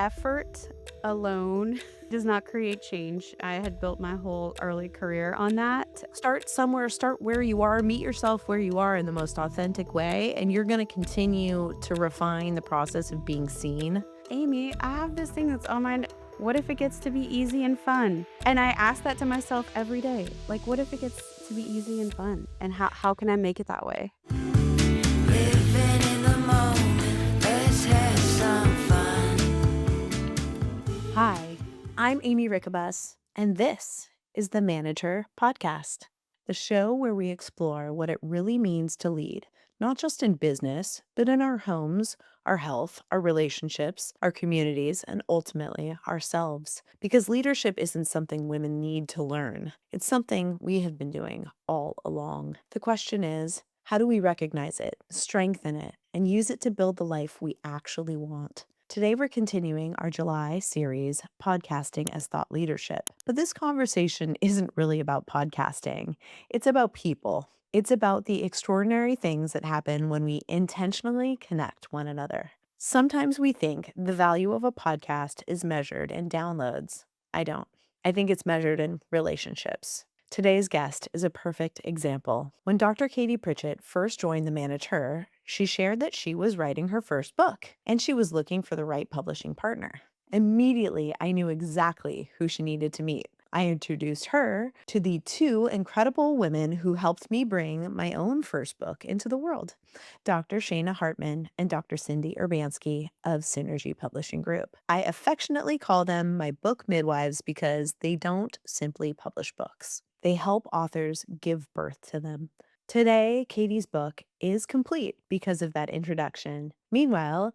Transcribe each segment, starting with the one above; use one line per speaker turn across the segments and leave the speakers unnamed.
effort alone does not create change. I had built my whole early career on that.
Start somewhere, start where you are, meet yourself where you are in the most authentic way, and you're going to continue to refine the process of being seen.
Aimee, I have this thing that's on my what if it gets to be easy and fun? And I ask that to myself every day. Like, what if it gets to be easy and fun? And how can I make it that way?
Living in the moment, let's have some fun.
Hi, I'm Aimee Rickabus, and this is the Manager Podcast, the show where we explore what it really means to lead, not just in business, but in our homes, our health, our relationships, our communities, and ultimately ourselves. Because leadership isn't something women need to learn. It's something we have been doing all along. The question is, how do we recognize it, strengthen it, and use it to build the life we actually want? Today, we're continuing our July series, Podcasting as Thought Leadership. But this conversation isn't really about podcasting. It's about people. It's about the extraordinary things that happen when we intentionally connect one another. Sometimes we think the value of a podcast is measured in downloads. I don't. I think it's measured in relationships. Today's guest is a perfect example. When Dr. Katie Pritchett first joined the Manager, she shared that she was writing her first book and she was looking for the right publishing partner. Immediately, I knew exactly who she needed to meet. I introduced her to the two incredible women who helped me bring my own first book into the world, Dr. Shana Hartman and Dr. Cindy Urbanski of Synergy Publishing Group. I affectionately call them my book midwives because they don't simply publish books. They help authors give birth to them. Today, Katie's book is complete because of that introduction. Meanwhile,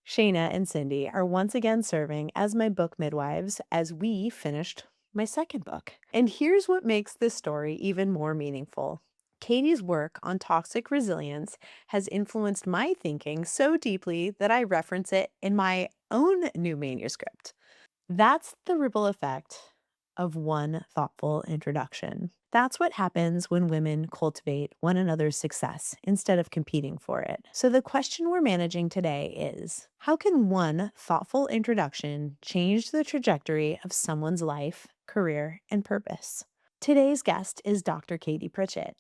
Shana and Cindy are once again serving as my book midwives as we finished my second book. And here's what makes this story even more meaningful. Katie's work on toxic resilience has influenced my thinking so deeply that I reference it in my own new manuscript. That's the ripple effect of one thoughtful introduction. That's what happens when women cultivate one another's success instead of competing for it. So the question we're managing today is, how can one thoughtful introduction change the trajectory of someone's life, career, and purpose? Today's guest is Dr. Katie Pritchett.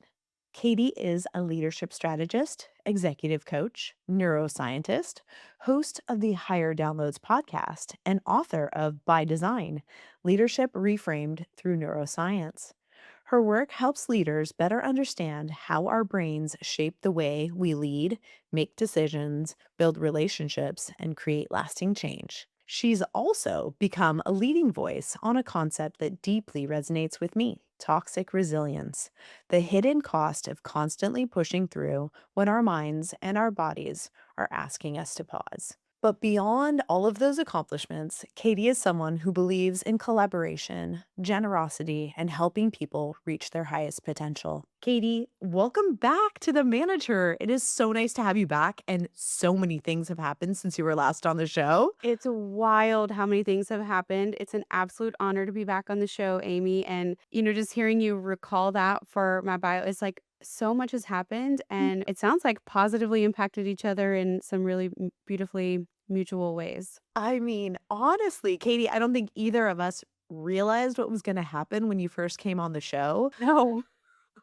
Katie is a leadership strategist, executive coach, neuroscientist, host of the Higher Downloads podcast, and author of By Design, Leadership Reframed Through Neuroscience. Her work helps leaders better understand how our brains shape the way we lead, make decisions, build relationships, and create lasting change. She's also become a leading voice on a concept that deeply resonates with me: toxic resilience, the hidden cost of constantly pushing through when our minds and our bodies are asking us to pause. But beyond all of those accomplishments, Katie is someone who believes in collaboration, generosity, and helping people reach their highest potential. Katie, welcome back to the Manager. It is so nice to have you back, and so many things have happened since you were last on the show.
It's wild how many things have happened. It's an absolute honor to be back on the show, Aimee. And, just hearing you recall that for my bio is like so much has happened. And it sounds like positively impacted each other in some really beautifully mutual ways.
I mean, honestly, Katie, I don't think either of us realized what was going to happen when you first came on the show.
No.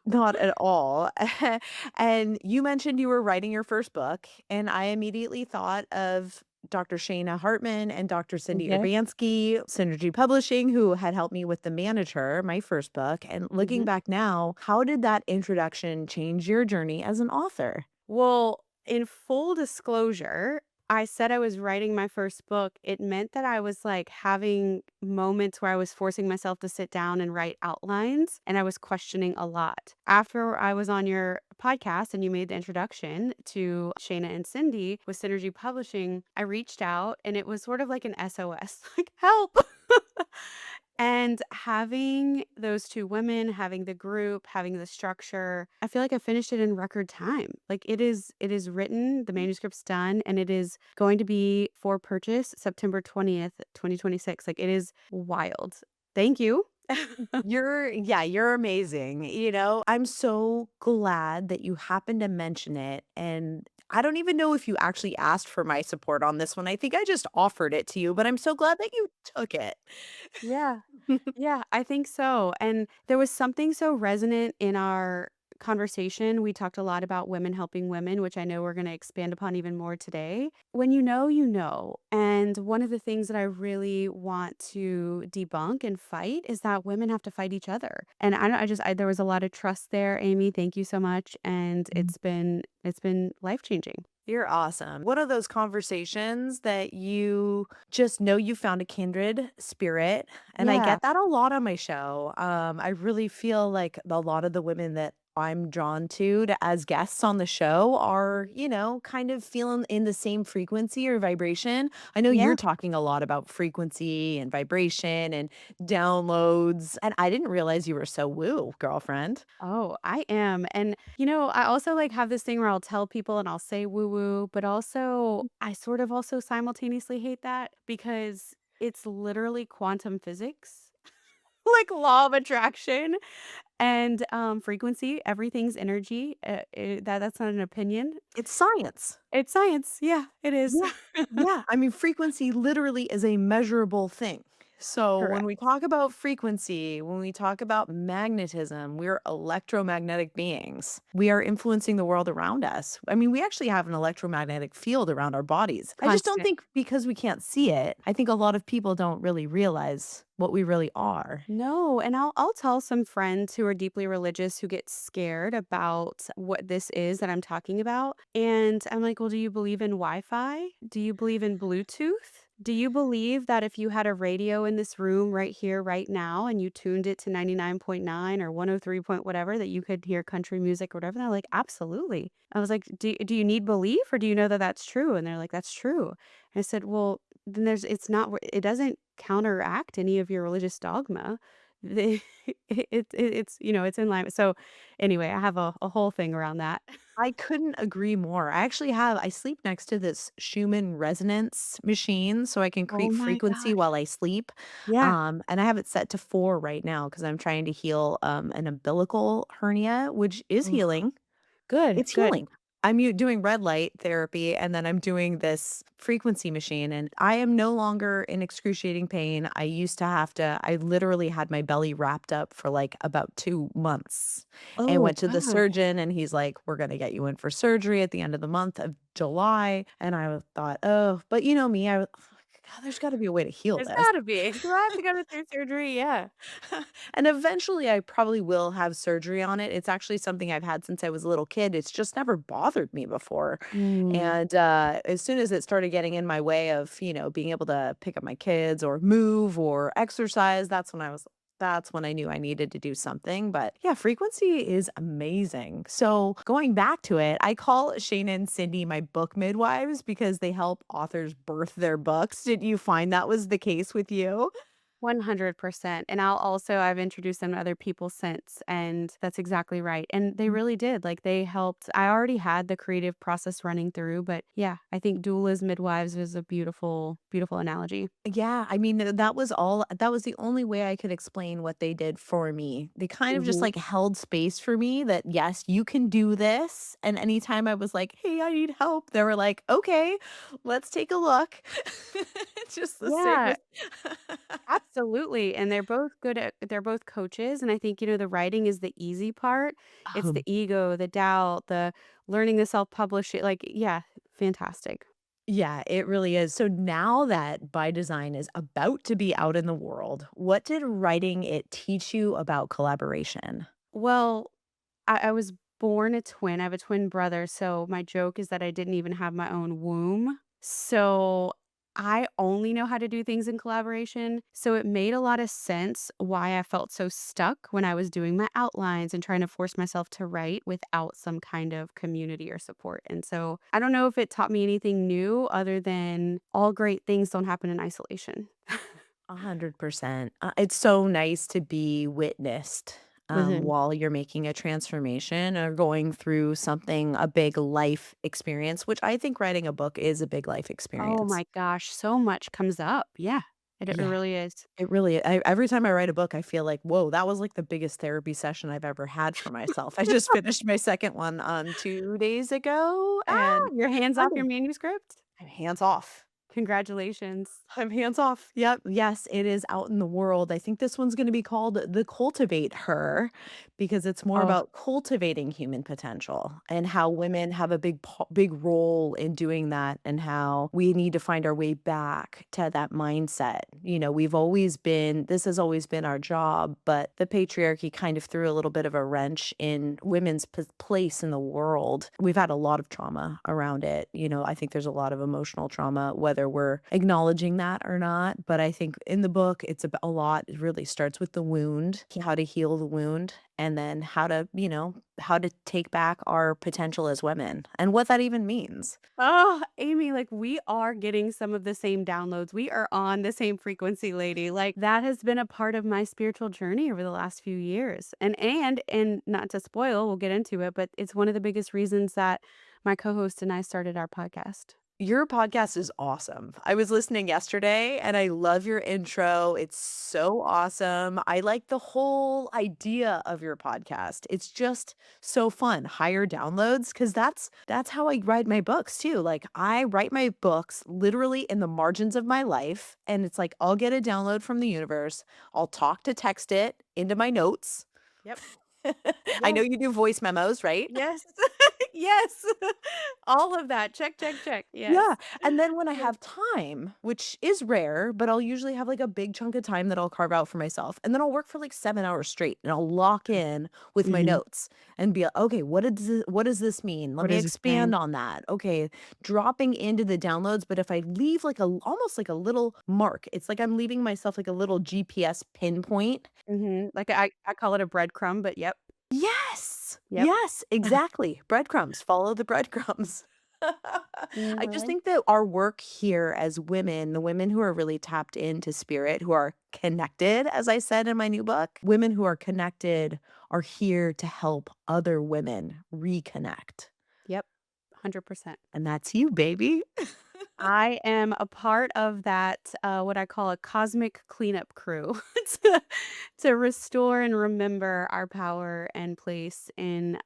Not at all. And you mentioned you were writing your first book, and I immediately thought of Dr. Shana Hartman and Dr. Cindy
Okay.
Urbanski, Synergy Publishing, who had helped me with The Manager, my first book. And looking back now, how did that introduction change your journey as an author?
Well, in full disclosure, I said I was writing my first book. It meant that I was like having moments where I was forcing myself to sit down and write outlines, and I was questioning a lot. After I was on your podcast and you made the introduction to Shana and Cindy with Synergy Publishing, I reached out and it was sort of like an SOS, like help. And having those two women, having the group, having the structure, I feel like I finished it in record time. Like it is written, the manuscript's done, and it is going to be for purchase September 20th, 2026. Like it is wild. Thank you.
You're amazing. I'm so glad that you happened to mention it. And I don't even know if you actually asked for my support on this one. I think I just offered it to you, but I'm so glad that you took it.
Yeah. Yeah, I think so, and there was something so resonant in our conversation. We talked a lot about women helping women, which I know we're gonna expand upon even more today. When you know, and one of the things that I really want to debunk and fight is that women have to fight each other, and I don't I just I there was a lot of trust there, Amy, thank you so much, and it's been life-changing.
You're awesome. One of those conversations that you just know you found a kindred spirit, and I
Yeah,
get that a lot on my show. I really feel like a lot of the women that I'm drawn to as guests on the show are, kind of feeling in the same frequency or vibration. I know
yeah.
you're talking a lot about frequency and vibration and downloads, and I didn't realize you were so woo, girlfriend.
Oh, I am. And, I also like have this thing where I'll tell people and I'll say woo woo, but also I sort of also simultaneously hate that because it's literally quantum physics, like law of attraction and frequency. Everything's energy. That's not an opinion.
It's science.
It's science. Yeah, it is.
Yeah. Yeah. I mean, frequency literally is a measurable thing. So when
Correct.
we talk about frequency, when we talk about magnetism, we're electromagnetic beings. We are influencing the world around us. I mean, we actually have an electromagnetic field around our bodies. I just don't
Constant.
think because we can't see it, I think a lot of people don't really realize what we really are.
No, and I'll tell some friends who are deeply religious who get scared about what this is that I'm talking about. And I'm like, "Well, do you believe in Wi-Fi? Do you believe in Bluetooth? Do you believe that if you had a radio in this room right here, right now, and you tuned it to 99.9 or 103 point whatever, that you could hear country music or whatever?" They're like, "Absolutely." I was like, "Do you need belief or do you know that that's true?" And they're like, "That's true." And I said, "Well, then it's not it doesn't counteract any of your religious dogma. The it's in line." So, anyway, I have a whole thing around that.
I couldn't agree more. I sleep next to this Schumann resonance machine so I can
Oh
create
my
frequency
gosh.
while I sleep.
Yeah.
And I have it set to 4 right now because I'm trying to heal an umbilical hernia, which is
Oof.
healing.
Good,
It's
good.
healing. Doing red light therapy, and then I'm doing this frequency machine, and I am no longer in excruciating pain. I literally had my belly wrapped up for, like, about 2 months, and
Oh
went to the
god.
surgeon, and he's like, "We're gonna get you in for surgery at the end of the month of July," and I thought, "Oh," but you know me, God, there's gotta be a way to heal
There's
this.
gotta be. Do I have to go through surgery? Yeah.
And eventually, I probably will have surgery on it. It's actually something I've had since I was a little kid. It's just never bothered me before.
Mm.
And as soon as it started getting in my way of, being able to pick up my kids or move or exercise, that's when I knew I needed to do something. But yeah, frequency is amazing. So going back to it, I call Shayna and Cindy my book midwives because they help authors birth their books. Did you find that was the case with you?
100%. And I've introduced them to other people since, and that's exactly right. And they really did. Like they helped. I already had the creative process running through, but yeah, I think doulas, midwives is a beautiful, beautiful analogy.
Yeah, I mean, that was the only way I could explain what they did for me. They kind of just,
Mhm.
like, held space for me that, "Yes, you can do this," and anytime I was like, "Hey, I need help," they were like, "Okay, let's take a look." Just the
Yeah,
safest.
absolutely. And they're both coaches. And I think, the writing is the easy part. It's the
Um,
ego, the doubt, the learning to self-publish it. Like, yeah, fantastic.
yeah, it really is. So now that By Design is about to be out in the world, what did writing it teach you about collaboration?
Well, I was born a twin. I have a twin brother, so my joke is that I didn't even have my own womb. So I only know how to do things in collaboration. So it made a lot of sense why I felt so stuck when I was doing my outlines and trying to force myself to write without some kind of community or support. And so I don't know if it taught me anything new other than all great things don't happen in isolation.
100%. It's so nice to be witnessed,
Mhm.
while you're making a transformation or going through something a big life experience, which I think writing a book is a big life
Oh
experience.
my gosh, so much comes up. Yeah. It
Yeah.
really is.
It really every time I write a book, I feel like, "Whoa, that was, like, the biggest therapy session I've ever had for myself." I just finished my second one, 2 days ago, and
Your hands
I'm
off your manuscript?
I'm hands off.
Congratulations.
I'm hands off. Yep. Yes, it is out in the world. I think this one's gonna be called The Cultivate Her because it's more
Oh,
about cultivating human potential and how women have a big role in doing that and how we need to find our way back to that mindset. We've always been this has always been our job, but the patriarchy kind of threw a little bit of a wrench in women's place in the world. We've had a lot of trauma around it. I think there's a lot of emotional trauma, whether we're acknowledging that or not. But I think in the book, it's a lot. It really starts with the wound, how to heal the wound, and then how to take back our potential as women and what that even means.
oh, Amy, like we are getting some of the same downloads. We are on the same frequency, lady. Like that has been a part of my spiritual journey over the last few years. And not to spoil, we'll get into it, but it's one of the biggest reasons that my co-host and I started our podcast.
Your podcast is awesome. I was listening yesterday and I love your intro. It's so awesome. I like the whole idea of your podcast. It's just so fun. Higher downloads cuz that's how I write my books too. Like I write my books literally in the margins of my life and it's like I'll get a download from the universe. I'll talk to text it into my notes.
Yep.
I know
Yes.
you do voice memos, right?
Yes. Yes. All of that. Check, check, check.
Yeah,
Yes.
and then when I
Yeah.
have time, which is rare, but I'll usually have, like, a big chunk of time that I'll carve out for myself, and then I'll work for, like, 7 hours straight, and I'll lock in with my
Mhm.
notes and be like, "Okay, what does this mean? Let
What
me
does this
expand
mean?
on that." Okay, dropping into the downloads, but if I leave, like, almost like a little mark, it's like I'm leaving myself, like, a little GPS pinpoint.
Mhm. Like I call it a breadcrumb, but yep.
Yes!
Yep.
Yes, exactly. Breadcrumbs, follow the breadcrumbs. I just
Mhm.
think that our work here as women, the women who are really tapped into spirit, who are connected, as I said in my new book, women who are connected are here to help other women reconnect.
Yep. 100%.
And that's you, baby.
I am a part of that, what I call a cosmic cleanup crew to restore and remember our power and place in,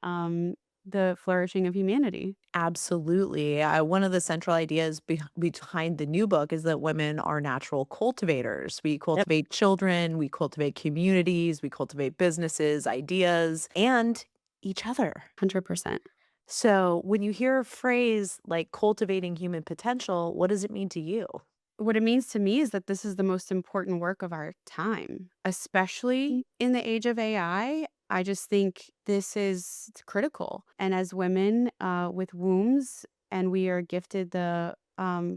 the flourishing of humanity.
Absolutely. One of the central ideas behind the new book is that women are natural cultivators. We
Yep.
cultivate children, we cultivate communities, we cultivate businesses, ideas, and each other.
100%.
So, when you hear a phrase like cultivating human potential, what does it mean to you?
What it means to me is that this is the most important work of our time, especially in the age of AI. I just think this is critical. And as women with wombs, and we are gifted the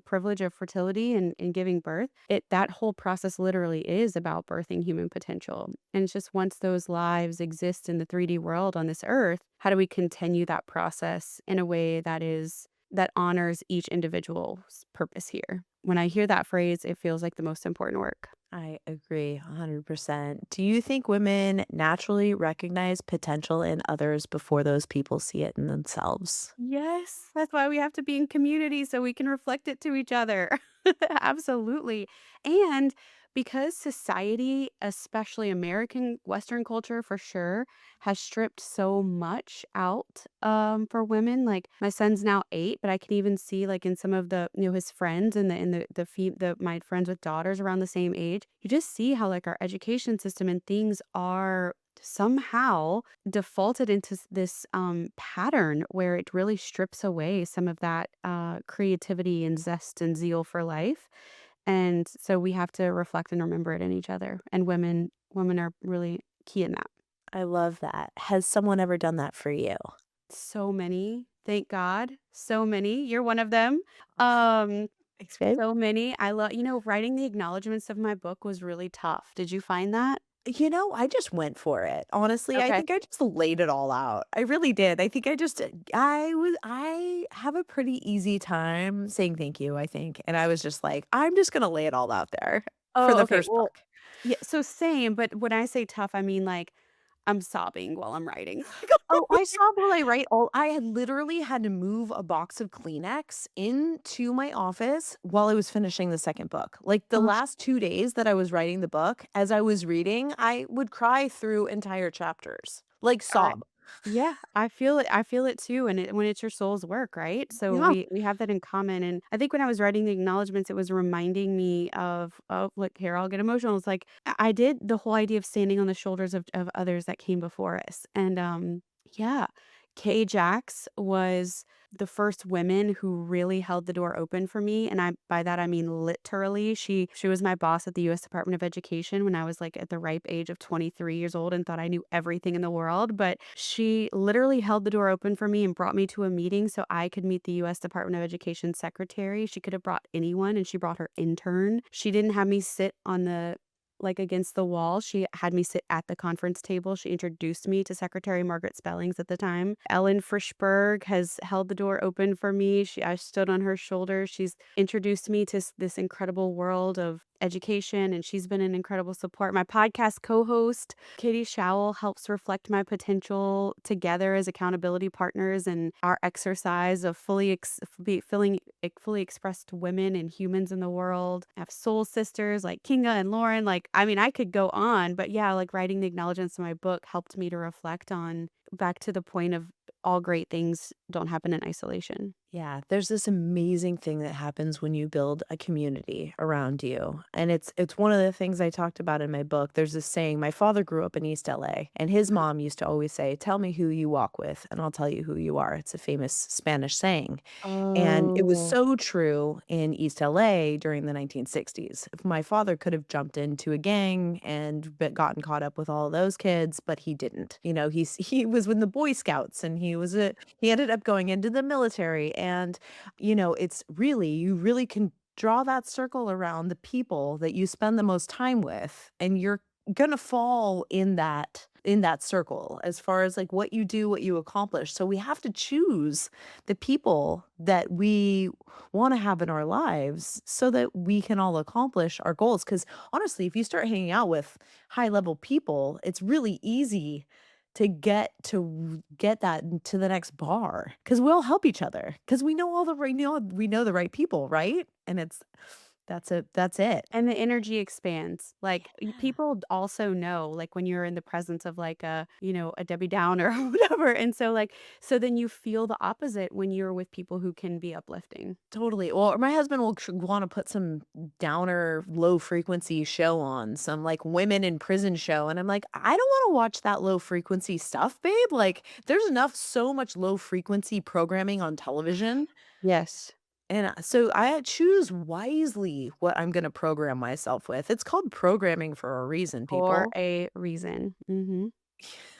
privilege of fertility and giving birth, that whole process literally is about birthing human potential. And it's just once those lives exist in the 3D world on this earth, how do we continue that process in a way that honors each individual's purpose here? When I hear that phrase, it feels like the most important work.
I agree 100%. Do you think women naturally recognize potential in others before those people see it in themselves?
Yes, that's why we have to be in community so we can reflect it to each other. Absolutely. And because society, especially American Western culture for sure, has stripped so much out for women. Like my son's now 8, but I can even see like in some of the his friends and the my friends with daughters around the same age, you just see how like our education system and things are somehow defaulted into this pattern where it really strips away some of that creativity and zest and zeal for life. And so we have to reflect and remember it in each other. And women are really key in that.
I love that. Has someone ever done that for you?
So many, thank God. So many. You're one of them. Um,
Thanks, babe.
so many. I love, writing the acknowledgments of my book was really tough. Did you find that?
I just went for it. Honestly, I
Okay.
think I just laid it all out. I really did. I think I have a pretty easy time saying thank you, I think. And I was just like, I'm just gonna lay it all out there for
Oh,
the
okay.
first
Well,
book.
yeah, so same, but when I say tough, I mean like I'm sobbing while I'm writing.
Oh, I saw while I write all I had literally had to move a box of Kleenex into my office while I was finishing the second book. Like, the
Oh,
last 2 days that I was writing the book, as I was reading, I would cry through entire chapters, like,
I
sob.
yeah, I feel it too, and when it's your soul's work, right? So
Yeah.
we have that in common, and I think when I was writing the acknowledgments, it was reminding me of look here, I'll get emotional. It's like I did the whole idea of standing on the shoulders of others that came before us, and yeah, Kay Jax was the first women who really held the door open for me, and I by that I mean literally. She was my boss at the US Department of Education when I was, like, at the ripe age of 23 years old and thought I knew everything in the world, but she literally held the door open for me and brought me to a meeting so I could meet the US Department of Education secretary. She could have brought anyone, and she brought her intern. She didn't have me sit on the like, against the wall. She had me sit at the conference table. She introduced me to Secretary Margaret Spellings at the time. Ellen Frischberg has held the door open for me. I stood on her shoulders. She's introduced me to this incredible world of education, and she's been an incredible support. My podcast co-host, Katie Showell, helps reflect my potential together as accountability partners in our exercise of fully expressed women and humans in the world. I have soul sisters like Kinga and Lauren. Like, I mean, I could go on, but yeah, like writing the acknowledgments in my book helped me to reflect on back to the point of all great things don't happen in isolation.
Yeah, there's this amazing thing that happens when you build a community around you. And it's one of the things I talked about in my book. There's this saying, my father grew up in East LA, and his mom used to always say, "Tell me who you walk with, and I'll tell you who you are." It's a famous Spanish saying. And it was
Oh.
so true in East LA during the 1960s. If my father could have jumped into a gang and gotten caught up with all those kids, but he didn't. He was with the Boy Scouts, and he ended up going into the military. And it's really you really can draw that circle around the people that you spend the most time with, and you're gonna fall in that circle as far as like what you do, what you accomplish. So we have to choose the people that we want to have in our lives so that we can all accomplish our goals. Because honestly, if you start hanging out with high level people, it's really easy to get that to the next bar because we all help each other because we know the right people, right? And that's it.
And the energy expands. Like, people also know, like, when you're in the presence of, like, a Debbie Downer or whatever, and so, like so then you feel the opposite when you're with people who can be uplifting.
Totally. Well, my husband will wanna put some downer, low frequency show on, some, like, women in prison show, and I'm like, "I don't wanna watch that low frequency stuff, babe." Like, there's so much low frequency programming on television,
Yes.
and, so I choose wisely what I'm gonna program myself with. It's called programming for a reason,
For
people.
a reason. Mhm.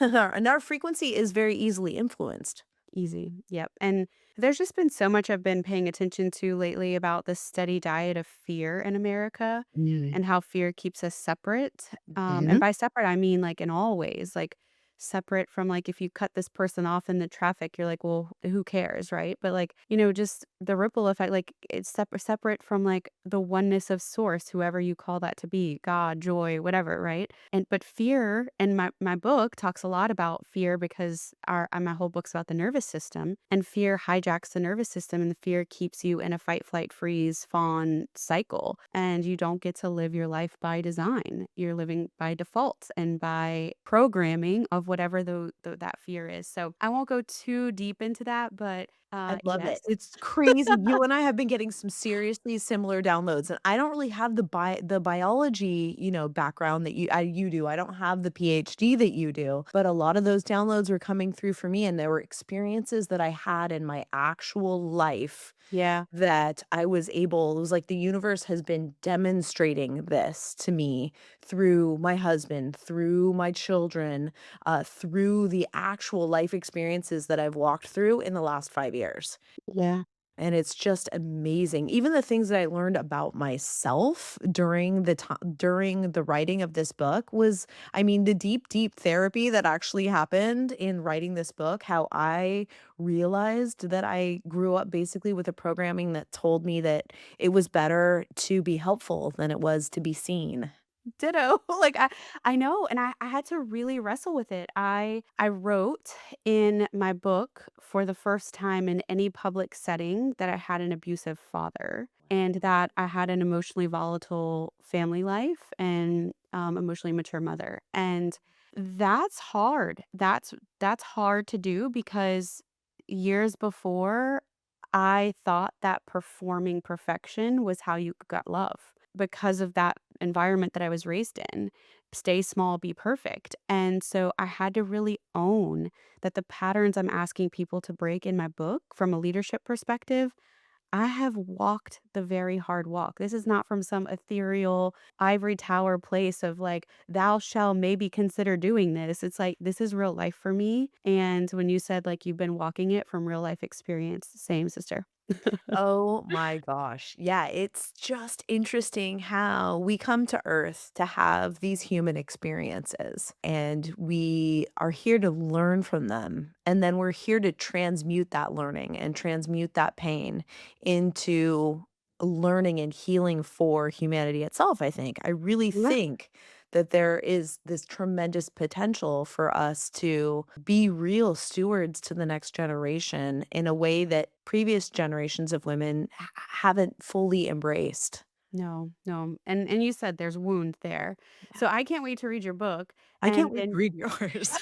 And our frequency is very easily influenced.
Easy. Yep. And there's just been so much I've been paying attention to lately about the steady diet of fear in America
Mm.
and how fear keeps us separate. And
Mhm.
by separate, I mean like in all ways, like separate from like if you cut this person off in the traffic, you're like, well, who cares? Right. But like, just the ripple effect, like it's separate from like the oneness of source, whoever you call that to be, God, joy, whatever. Right. And but fear, and my book talks a lot about fear because my whole book's about the nervous system, and fear hijacks the nervous system, and the fear keeps you in a fight, flight, freeze, fawn cycle, and you don't get to live your life by design. You're living by default and by programming of whatever that fear is. So I won't go too deep into that, but
I love it.
yes.
It's crazy. You and I have been getting some seriously similar downloads, and I don't really have the biology, background that you do. I don't have the PhD that you do, but a lot of those downloads were coming through for me, and there were experiences that I had in my actual life
Yeah.
that I was able it was like the universe has been demonstrating this to me through my husband, through my children, through the actual life experiences that I've walked through in the last 5 years.
Yeah.
And it's just amazing. Even the things that I learned about myself during the writing of this book was I mean, the deep, deep therapy that actually happened in writing this book, how I realized that I grew up basically with a programming that told me that it was better to be helpful than it was to be seen.
Ditto. Like, I know, and I had to really wrestle with it. I wrote in my book for the first time in any public setting that I had an abusive father and that I had an emotionally volatile family life and, emotionally mature mother, and that's hard. That's hard to do because years before, I thought that performing perfection was how you got love because of that environment that I was raised in. Stay small, be perfect. And so I had to really own that the patterns I'm asking people to break in my book from a leadership perspective, I have walked the very hard walk. This is not from some ethereal ivory tower place of like, thou shall maybe consider doing this. It's like, this is real life for me. And when you said like you've been walking it from real life experience, same sister.
Oh my gosh. Yeah, it's just interesting how we come to Earth to have these human experiences and we are here to learn from them. And then we're here to transmute that learning and transmute that pain into learning and healing for humanity itself, I think. I really
Yeah.
think that there is this tremendous potential for us to be real stewards to the next generation in a way that previous generations of women haven't fully embraced.
No, no. And you said there's wound there.
Yeah.
So I can't wait to read your book
I can't
and
wait to
then
read yours.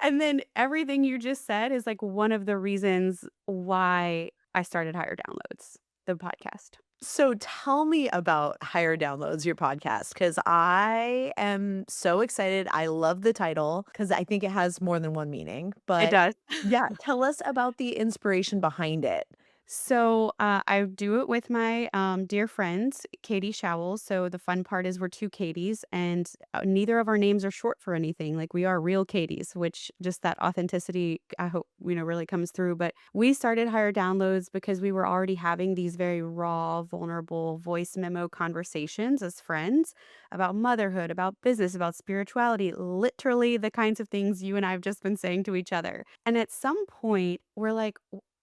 and then everything you just said is like one of the reasons why I started Higher Downloads, the podcast.
So tell me about Higher Downloads, your podcast, because I am so excited. I love the title because I think it has more than one meaning.
It
But
does.
yeah, tell us about the inspiration behind it.
So, I do it with my, dear friend, Katie Showell. So the fun part is we're 2 Katies, and, neither of our names are short for anything. Like, we are real Katies, which just that authenticity, I hope, really comes through. But we started Higher Downloads because we were already having these very raw, vulnerable voice memo conversations as friends about motherhood, about business, about spirituality, literally the kinds of things you and I have just been saying to each other. And at some point, we're like,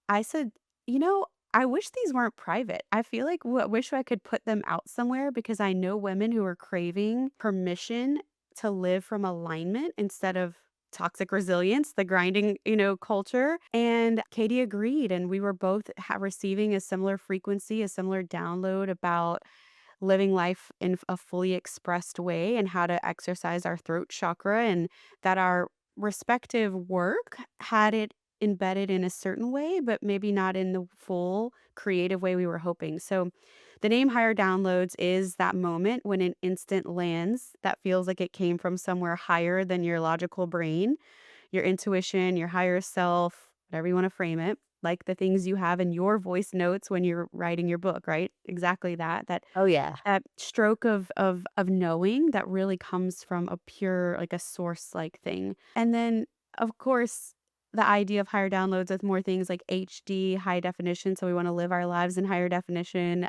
I said, I wish these weren't private. I feel like wish I could put them out somewhere because I know women who are craving permission to live from alignment instead of toxic resilience, the grinding, culture. And Katie agreed. And we were both receiving a similar frequency, a similar download about living life in a fully expressed way and how to exercise our throat chakra and that our respective work had it embedded in a certain way, but maybe not in the full creative way we were hoping. So the name Higher Downloads is that moment when an instant lands that feels like it came from somewhere higher than your logical brain, your intuition, your higher self, whatever you want to frame it, like the things you have in your voice notes when you're writing your book, right? Exactly that.
Oh, yeah.
That stroke of knowing that really comes from a pure, like, a source-like thing. And then, of course, the idea of higher downloads with more things like HD, high definition, so we wanna live our lives in higher definition.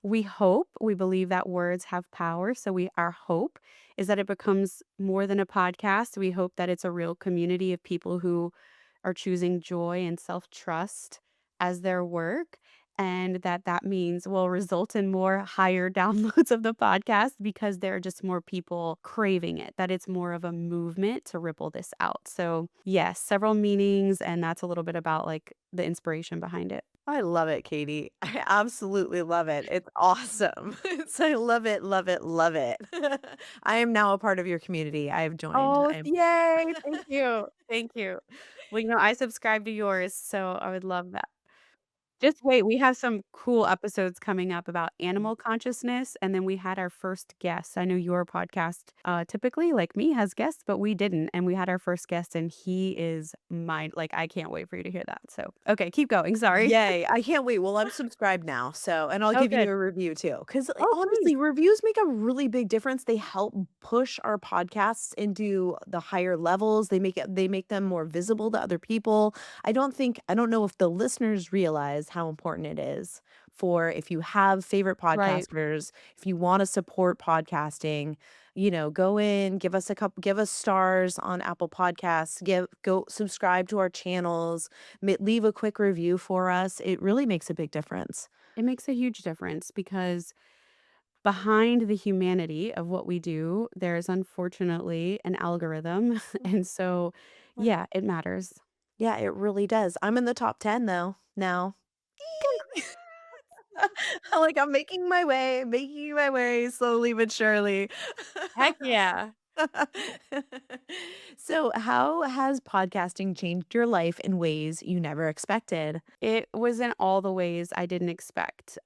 We believe that words have power, so our hope is that it becomes more than a podcast. We hope that it's a real community of people who are choosing joy and self-trust as their work, and that means will result in more higher downloads of the podcast because there are just more people craving it, that it's more of a movement to ripple this out. So, yes, several meanings, and that's a little bit about, like, the inspiration behind it.
I love it, Katie. I absolutely love it. It's awesome. I love it, love it, love it. I am now a part of your community. I have joined.
Oh,
I'm
yay! Thank you. Thank you. Well, I subscribe to yours, so I would love that. Just wait, we have some cool episodes coming up about animal consciousness, and then we had our first guest. I know your podcast, typically, like me, has guests, but we didn't, and we had our first guest, and he is mind like, I can't wait for you to hear that, so okay, keep going, sorry.
Yay, I can't wait. Well, I'm subscribed now, so and I'll
Oh,
give you
good.
a review too. Because
Oh, please.
honestly, reviews make a really big difference. They help push our podcasts into the higher levels. They make them more visible to other people. I don't know if the listeners realize how important it is for if you have favorite
Right.
podcasters, if you wanna support podcasting, go in, give us stars on Apple Podcasts, go subscribe to our channels, leave a quick review for us. It really makes a big difference.
It makes a huge difference because behind the humanity of what we do, there's unfortunately an algorithm. And so,
Right.
yeah, it matters.
Yeah, it really does. I'm in the top 10 though, now. I'm making my way slowly but surely.
Heck yeah.
So, how has podcasting changed your life in ways you never expected?
It was in all the ways I didn't expect.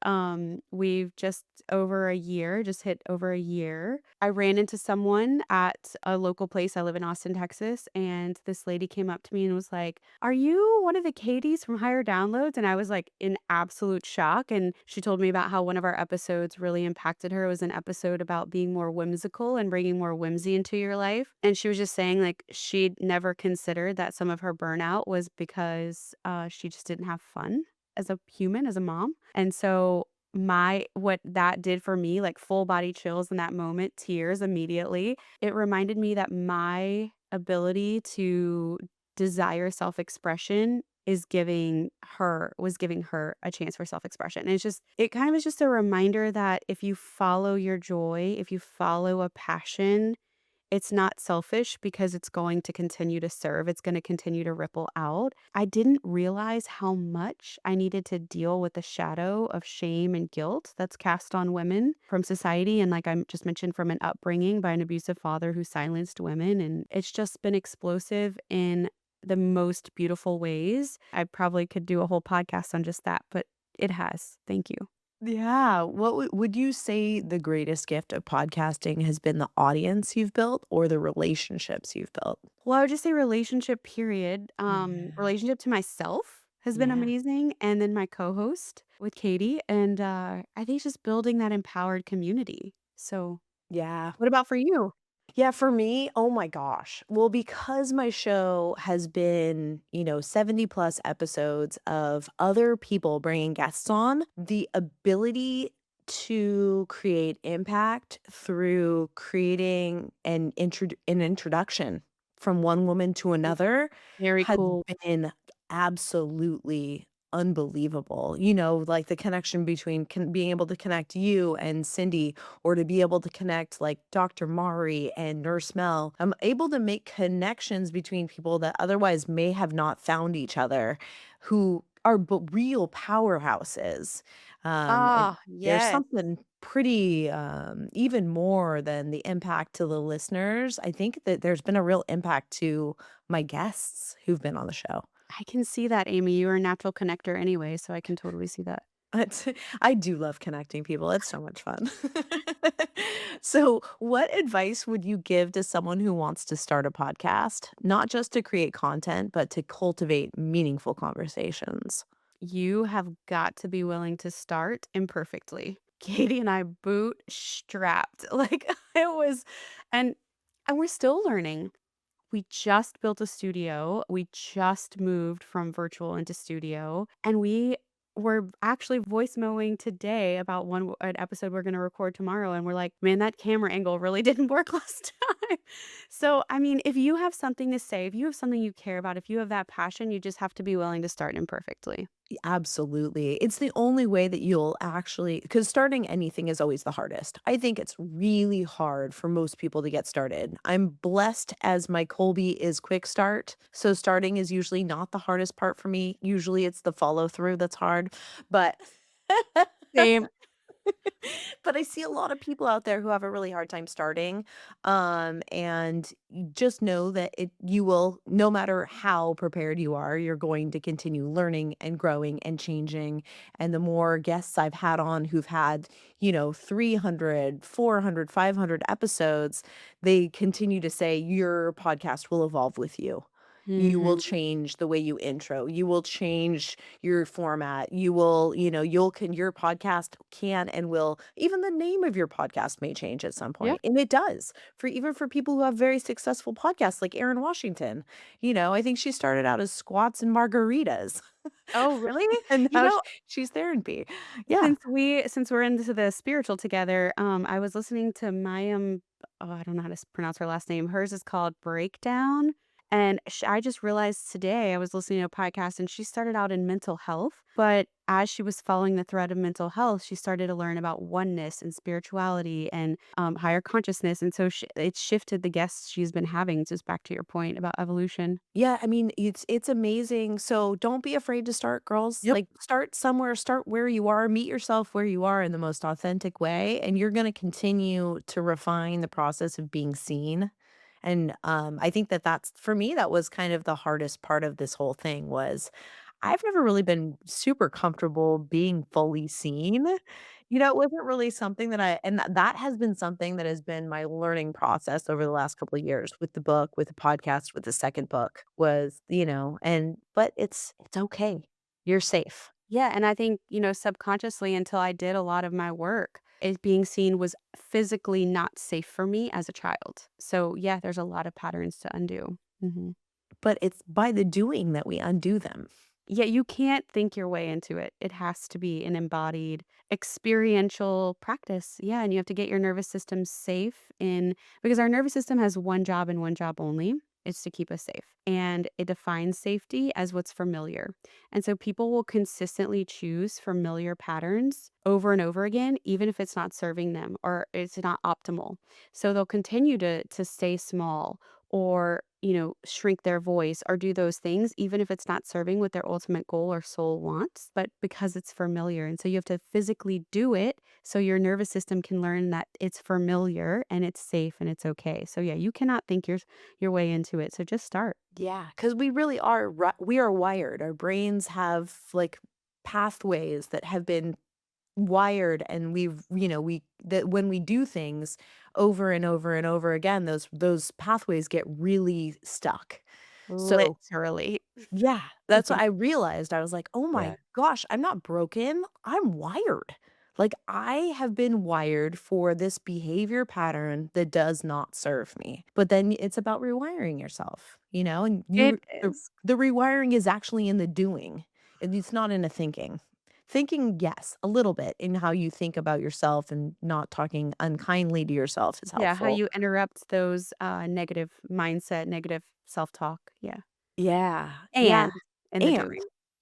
We've just hit over a year. I ran into someone at a local place. I live in Austin, Texas, and this lady came up to me and was like, "Are you one of the Katies from Higher Downloads?" And I was like in absolute shock. And she told me about how one of our episodes really impacted her. It was an episode about being more whimsical and bringing more whimsy into your life. And she was just saying, like, she'd never considered that some of her burnout was because she just didn't have fun as a human, as a mom. And so my what that did for me, like full body chills in that moment, tears immediately. It reminded me that my ability to desire self-expression was giving her a chance for self-expression. And it kind of is just a reminder that if you follow your joy, if you follow a passion, it's not selfish because it's going to continue to serve, it's gonna continue to ripple out. I didn't realize how much I needed to deal with the shadow of shame and guilt that's cast on women from society, and like I just mentioned, from an upbringing by an abusive father who silenced women, and it's just been explosive in the most beautiful ways. I probably could do a whole podcast on just that, but it has. Thank you.
Yeah. What would you say the greatest gift of podcasting has been, the audience you've built or the relationships you've built?
Well, I would just say relationship, period.
Yeah.
Relationship to myself has been
Yeah.
amazing, and then my co-host with Katie, and, I think just building that empowered community. So,
Yeah.
what about for you?
Yeah, for me, oh my gosh. Well, because my show has been, 70 plus episodes of other people bringing guests on, the ability to create impact through creating an introduction from one woman to another
Very
has
cool.
been absolutely unbelievable. Like the connection between being able to connect you and Cindy, or to be able to connect like Dr. Mari and Nurse Mel. I'm able to make connections between people that otherwise may have not found each other, who are real powerhouses. And
Ah,
there's
yes.
something pretty, even more than the impact to the listeners. I think that there's been a real impact to my guests who've been on the show.
I can see that, Amy. You're a natural connector anyway, so I can totally see that.
It's I do love connecting people, it's so much fun. So, what advice would you give to someone who wants to start a podcast? Not just to create content, but to cultivate meaningful conversations.
You have got to be willing to start imperfectly. Katie and I bootstrapped, like, it was and and we're still learning. We just built a studio. We just moved from virtual into studio, and we were actually voice mowing today about an episode we're gonna record tomorrow, and we're like, "Man, that camera angle really didn't work last time." So, I mean, if you have something to say, if you have something you care about, if you have that passion, you just have to be willing to start imperfectly.
Absolutely. It's the only way that you'll actually, because starting anything is always the hardest. I think it's really hard for most people to get started. I'm blessed as my Colby is quick start. So starting is usually not the hardest part for me. Usually it's the follow through that's hard. But
Same.
but I see a lot of people out there who have a really hard time starting. And you just know that you will, no matter how prepared you are, you're going to continue learning and growing and changing. And the more guests I've had on who've had, 300, 400, 500 episodes, they continue to say your podcast will evolve with you. You will
Mhm.
change the way you intro. You will change your format. You will, your podcast can and will, even the name of your podcast may change at some
Yeah.
point. And it does, for people who have very successful podcasts like Erin Washington. I think she started out as squats and margaritas.
Oh, really?
And
You
now
know,
she's therapy. Yeah.
since we're into the spiritual together, I was listening to Mayim. Oh, I don't know how to pronounce her last name. Hers is called Breakdown, And I just realized today I was listening to a podcast and she started out in mental health. But as she was following the thread of mental health, she started to learn about oneness and spirituality and higher consciousness. And so it shifted the guests she's been having, just back to your point about evolution.
Yeah, I mean, it's amazing. So don't be afraid to start, girls.
Yep.
Like start somewhere, start where you are, meet yourself where you are in the most authentic way, and you're going to continue to refine the process of being seen. And I think that that's for me that was kind of the hardest part of this whole thing was I've never really been super comfortable being fully seen. It wasn't really something that that has been something that has been my learning process over the last couple of years with the book, with the podcast, with the second book was, but it's okay. You're safe.
Yeah, and I think, subconsciously until I did a lot of my work, it being seen was physically not safe for me as a child. So, yeah, there's a lot of patterns to undo. Mhm.
But it's by the doing that we undo them.
Yeah, you can't think your way into it. It has to be an embodied experiential practice. Yeah, and you have to get your nervous system safe in because our nervous system has one job and one job only. It's to keep us safe. And it defines safety as what's familiar. And so people will consistently choose familiar patterns over and over again, even if it's not serving them or it's not optimal. So they'll continue to stay small or, shrink their voice or do those things, even if it's not serving what their ultimate goal or soul wants, but because it's familiar. And so you have to physically do it so your nervous system can learn that it's familiar and it's safe and it's okay. So yeah, you cannot think your way into it. So just start.
Yeah, because we really are we are wired. Our brains have like pathways that have been wired and we that when we do things over and over and over again, those pathways get really stuck. So
Literally.
yeah, that's what I realized. I was like, "Oh
Yeah.
my gosh, I'm not broken. I'm wired." Like I have been wired for this behavior pattern that does not serve me. But then it's about rewiring yourself, and
It
the,
is.
the rewiring is actually in the doing. It's not in the thinking. Thinking, yes, a little bit in how you think about yourself and not talking unkindly to yourself is
Yeah, how
helpful.
you interrupt those, negative mindset, negative self-talk. Yeah.
Yeah. Yeah.
And in the
And
doing.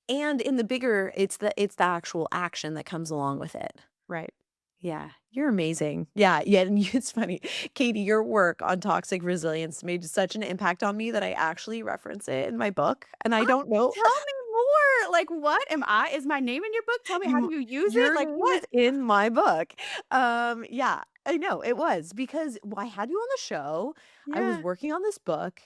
and in the bigger, it's the actual action that comes along with it.
Right.
Yeah, you're amazing. Yeah, yeah, and it's funny. Katie, your work on toxic resilience made such an impact on me that I actually reference it in my book, and I
Ah,
don't know
tell me more. Like, what am I is my name in your book? Tell me, how do
you
you use it?
your
Like,
name is
what?
in my book. Yeah, I know, it was because I had you on the show, I was
Yeah.
working on this book,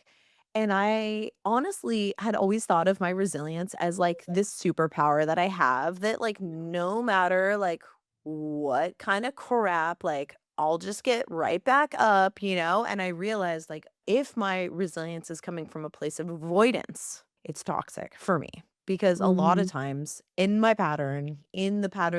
and I honestly had always thought of my resilience as, like, this superpower that I have that, like, no matter, like, what kinda crap, like, I'll just get right back up, and I realized, like, if my resilience is coming from a place of avoidance, it's toxic for me. Because a lot of
Mhm.
times in the pattern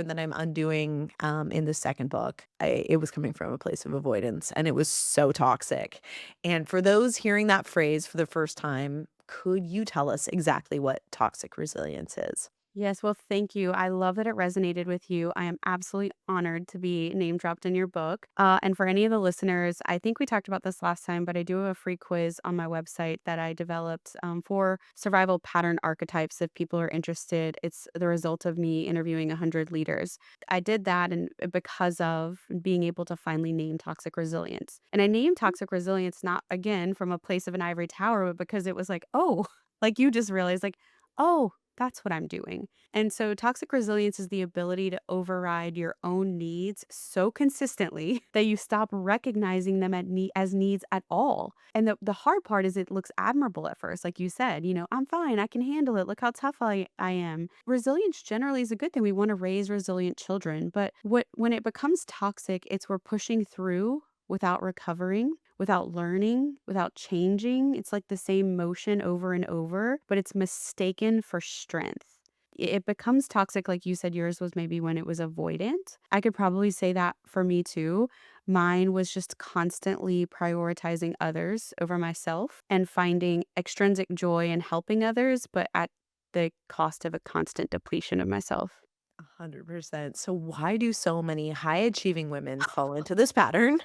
that I'm undoing, in the second book, it was coming from a place of avoidance, and it was so toxic. And for those hearing that phrase for the first time, could you tell us exactly what toxic resilience is?
Yes, well, thank you. I love that it resonated with you. I am absolutely honored to be name dropped in your book. And for any of the listeners, I think we talked about this last time, but I do have a free quiz on my website that I developed for survival pattern archetypes. If people are interested, it's the result of me interviewing 100 leaders. I did that and because of being able to finally name toxic resilience. And I named toxic resilience not again from a place of an ivory tower, but because it was like, oh, like you just realized, like, oh, that's what I'm doing. And so toxic resilience is the ability to override your own needs so consistently that you stop recognizing them as needs at all. And the hard part is it looks admirable at first. Like you said, I'm fine. I can handle it. Look how tough I am. Resilience generally is a good thing. We want to raise resilient children. But when it becomes toxic, it's we're pushing through without recovering, without learning, without changing. It's like the same motion over and over, but it's mistaken for strength. It becomes toxic, like you said, yours was maybe when it was avoidant. I could probably say that for me too. Mine was just constantly prioritizing others over myself and finding extrinsic joy in helping others, but at the cost of a constant depletion of myself.
100%. So why do so many high achieving women fall into this pattern?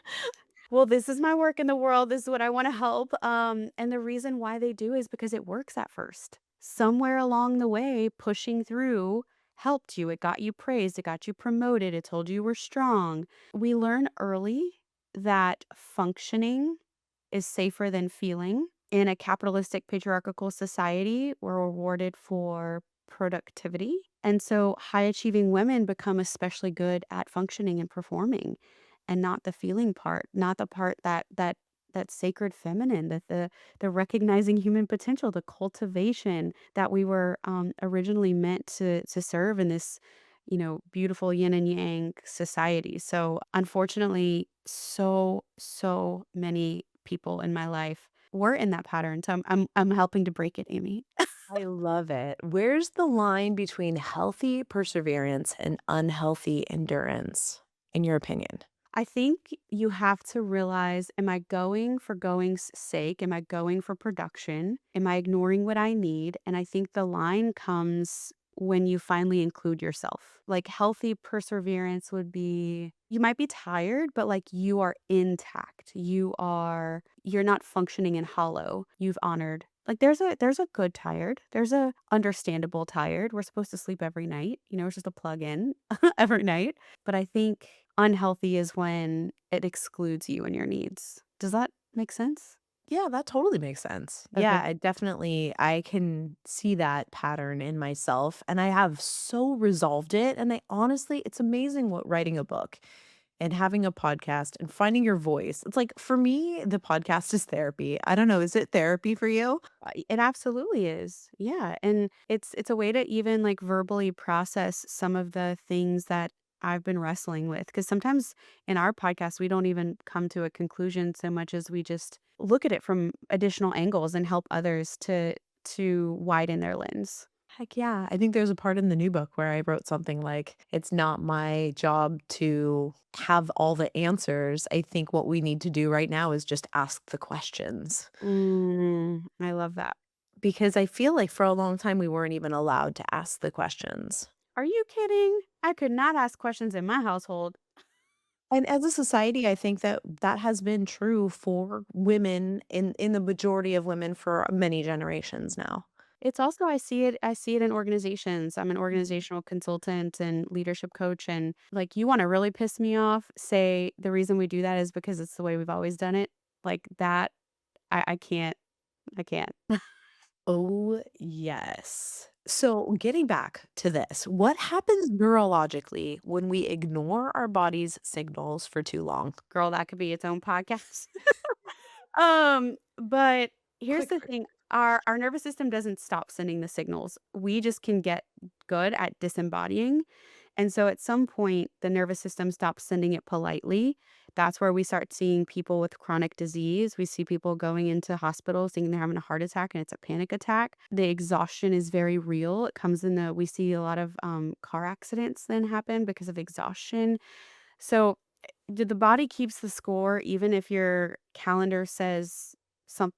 Well, this is my work in the world. This is what I want to help. And the reason why they do is because it works at first. Somewhere along the way, pushing through helped you. It got you praised. It got you promoted. It told you you were strong. We learn early that functioning is safer than feeling. In a capitalistic patriarchal society, we're rewarded for productivity. And so high achieving women become especially good at functioning and performing and not the feeling part, not the part that sacred feminine, that the recognizing human potential, the cultivation that we were originally meant to serve in this, beautiful yin and yang society. So unfortunately, so many people in my life were in that pattern. So I'm helping to break it, Amy.
I love it. Where's the line between healthy perseverance and unhealthy endurance, in your opinion?
I think you have to realize, am I going for going's sake? Am I going for production? Am I ignoring what I need? And I think the line comes when you finally include yourself. Like healthy perseverance would be you might be tired, but like you are intact. You're not functioning in hollow. You've honored. Like there's a good tired. There's a understandable tired. We're supposed to sleep every night. It's just a plug in every night. But I think unhealthy is when it excludes you and your needs. Does that make sense?
Yeah, that totally makes sense. Yeah,
Okay.
I can see that pattern in myself and I have so resolved it. And it's amazing what writing a book and having a podcast and finding your voice. It's like for me, the podcast is therapy. I don't know, is it therapy for you?
It absolutely is. Yeah, and it's a way to even, like, verbally process some of the things that I've been wrestling with. Because sometimes in our podcast, we don't even come to a conclusion so much as we just look at it from additional angles and help others to widen their lens.
Heck yeah. I think there's a part in the new book where I wrote something like, it's not my job to have all the answers. I think what we need to do right now is just ask the questions.
I love that.
Because I feel like for a long time we weren't even allowed to ask the questions.
Are you kidding? I could not ask questions in my household.
And as a society, I think that that has been true for women in the majority of women for many generations now.
It's also I see it in organizations. I'm an organizational consultant and leadership coach, and, like, you wanna really piss me off, say, "The reason we do that is because it's the way we've always done it." Like, that I can't. I can't.
Oh, yes. So, getting back to this, what happens neurologically when we ignore our body's signals for too long?
Girl, that could be its own podcast. But here's
Quick.
the thing, our nervous system doesn't stop sending the signals. We just can get good at disembodying. And so at some point, the nervous system stops sending it politely. That's where we start seeing people with chronic disease. We see people going into hospitals thinking they're having a heart attack and it's a panic attack. The exhaustion is very real. It comes in we see a lot of car accidents then happen because of exhaustion. So the body keeps the score even if your calendar says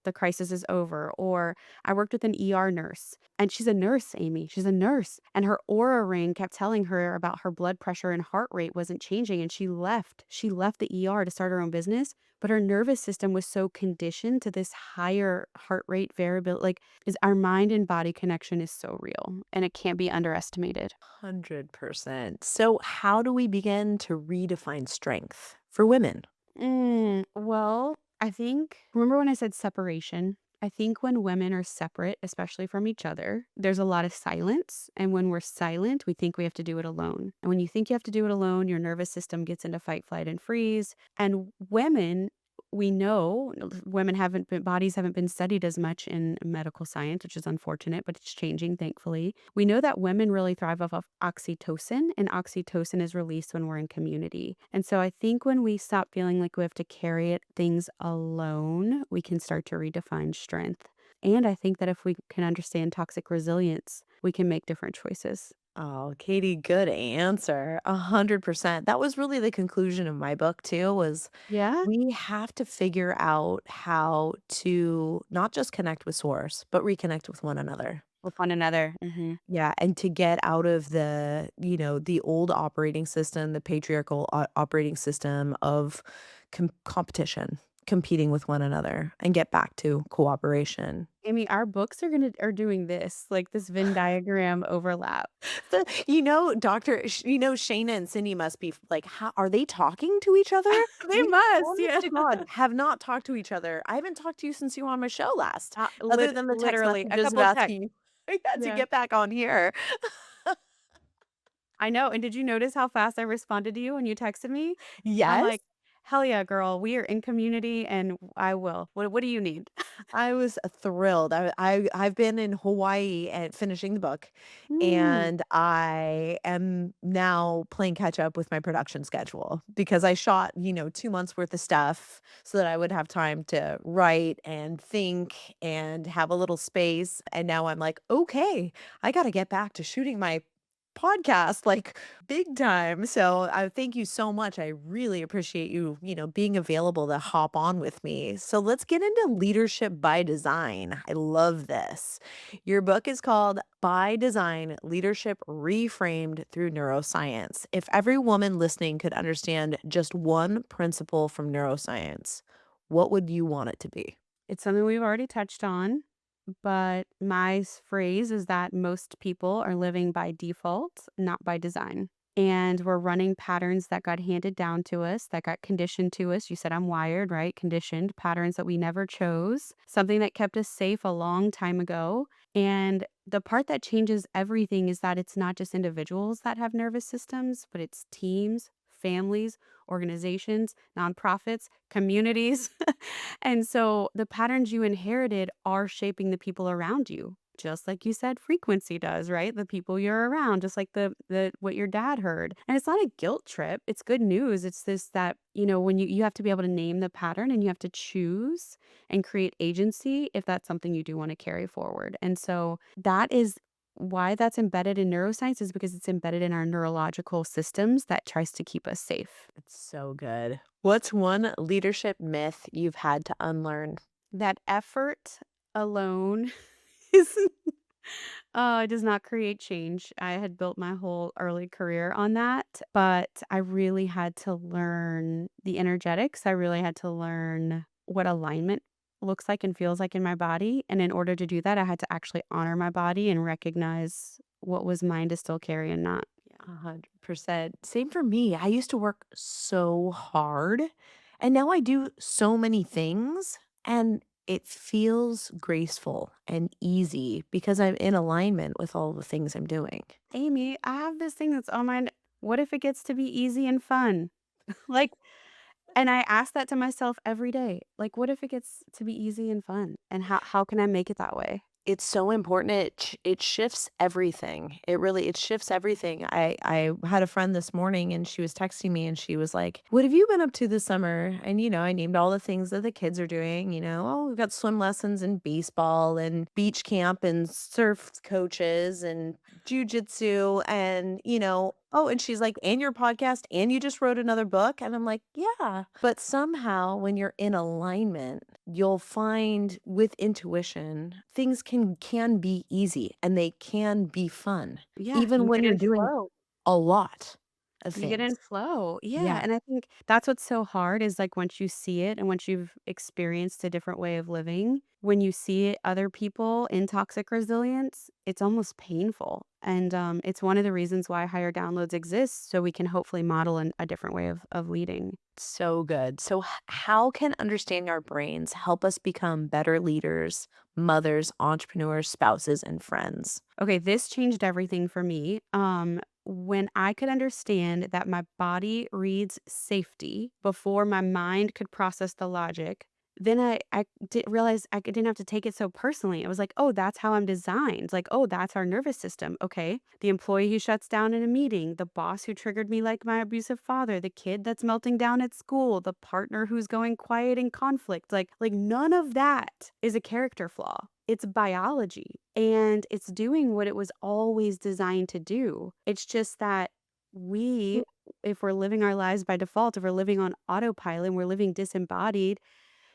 the crisis is over. Or I worked with an ER nurse, and she's a nurse, Amy. She's a nurse, and her aura ring kept telling her about her blood pressure and heart rate wasn't changing, and she left. She left the ER to start her own business, but her nervous system was so conditioned to this higher heart rate variability. Like, is our mind and body connection is so real, and it can't be underestimated.
100%. So, how do we begin to redefine strength for women?
Well, I think remember when I said separation? I think when women are separate, especially from each other, there's a lot of silence. And when we're silent, we think we have to do it alone. And when you think you have to do it alone, your nervous system gets into fight, flight, and freeze. And women, we know bodies haven't been studied as much in medical science, which is unfortunate, but it's changing, thankfully. We know that women really thrive off of oxytocin, and oxytocin is released when we're in community. And so I think when we stop feeling like we have to carry things alone, we can start to redefine strength. And I think that if we can understand toxic resilience, we can make different choices.
Oh, Katie, good answer. 100%. That was really the conclusion of my book too, was
Yeah.
we have to figure out how to not just connect with source, but reconnect with one another.
With one another.
Yeah, and to get out of the old operating system, the patriarchal operating system of competition, competing with one another, and get back to cooperation.
Aimee, our books are doing this, like this Venn diagram overlap.
Shayna and Cindy must be like, how are they talking to each other?
They
We,
must,
honest
yeah.
to God, have not talked to each other. I haven't talked to you since you were on my show last, other than the text
Literally, a
messages of
couple of texts.
asking you yeah, to
Yeah.
get back on here.
I know, and did you notice how fast I responded to you when you texted me? I'm
Yes.
like, "Hell yeah, girl, we are in community and I will. What do you need?"
I was thrilled. I've been in Hawaii and finishing the book,
Mm.
and I am now playing catch up with my production schedule because I shot, 2 months worth of stuff so that I would have time to write and think and have a little space. And now I'm like, okay, I got to get back to shooting my podcast like big time. So I thank you so much. I really appreciate you, being available to hop on with me. So let's get into leadership by design. I love this. Your book is called By Design: Leadership Reframed Through Neuroscience. If every woman listening could understand just one principle from neuroscience, what would you want it to be?
It's something we've already touched on, but my phrase is that most people are living by default, not by design. And we're running patterns that got handed down to us, that got conditioned to us. You said I'm wired, right? Conditioned patterns that we never chose, something that kept us safe a long time ago. And the part that changes everything is that it's not just individuals that have nervous systems, but it's teams, families, organizations, nonprofits, communities. And so the patterns you inherited are shaping the people around you. Just like you said, frequency does, right? The people you're around, just like the what your dad heard. And it's not a guilt trip. It's good news. It's this that, when you have to be able to name the pattern and you have to choose and create agency if that's something you do want to carry forward. And so that is why that's embedded in neuroscience is because it's embedded in our neurological systems that tries to keep us safe.
It's so good. What's one leadership myth you've had to unlearn?
That effort alone is does not create change. I had built my whole early career on that, but I really had to learn the energetics. I really had to learn what alignment looks like and feels like in my body. And in order to do that, I had to actually honor my body and recognize what was mine to still carry and not. Yeah.
100%. Same for me. I used to work so hard, and now I do so many things, and it feels graceful and easy because I'm in alignment with all the things I'm doing.
Aimee, I have this thing that's on my what if it gets to be easy and fun? Like, and I ask that to myself every day. Like, what if it gets to be easy and fun? And how can I make it that way?
It's so important. It shifts everything. It shifts everything. I had a friend this morning and she was texting me and she was like, "What have you been up to this summer?" And I named all the things that the kids are doing. Oh, we've got swim lessons and baseball and beach camp and surf coaches and jujitsu and oh, and she's like, "And your podcast, and you just wrote another book." And I'm like, "Yeah." But somehow when you're in alignment, you'll find with intuition, things can be easy and they can be fun,
Yeah,
even
you
when
get
you're
in
doing
flow.
a lot of
You get in
things.
flow. Yeah,
Yeah.
and I think that's what's so hard is, like, once you see it and once you've experienced a different way of living, when you see it other people in toxic resilience, it's almost painful, and, it's one of the reasons why higher downloads exist, so we can hopefully model a different way of leading.
So good. So, how can understanding our brains help us become better leaders, mothers, entrepreneurs, spouses, and friends?
Okay, this changed everything for me. When I could understand that my body reads safety before my mind could process the logic, then I did realize didn't have to take it so personally. I was like, oh, that's how I'm designed. Like, oh, that's our nervous system. Okay. The employee who shuts down in a meeting, the boss who triggered me like my abusive father, the kid that's melting down at school, the partner who's going quiet in conflict. Like none of that is a character flaw. It's biology and it's doing what it was always designed to do. It's just that we, if we're living our lives by default, if we're living on autopilot and we're living disembodied,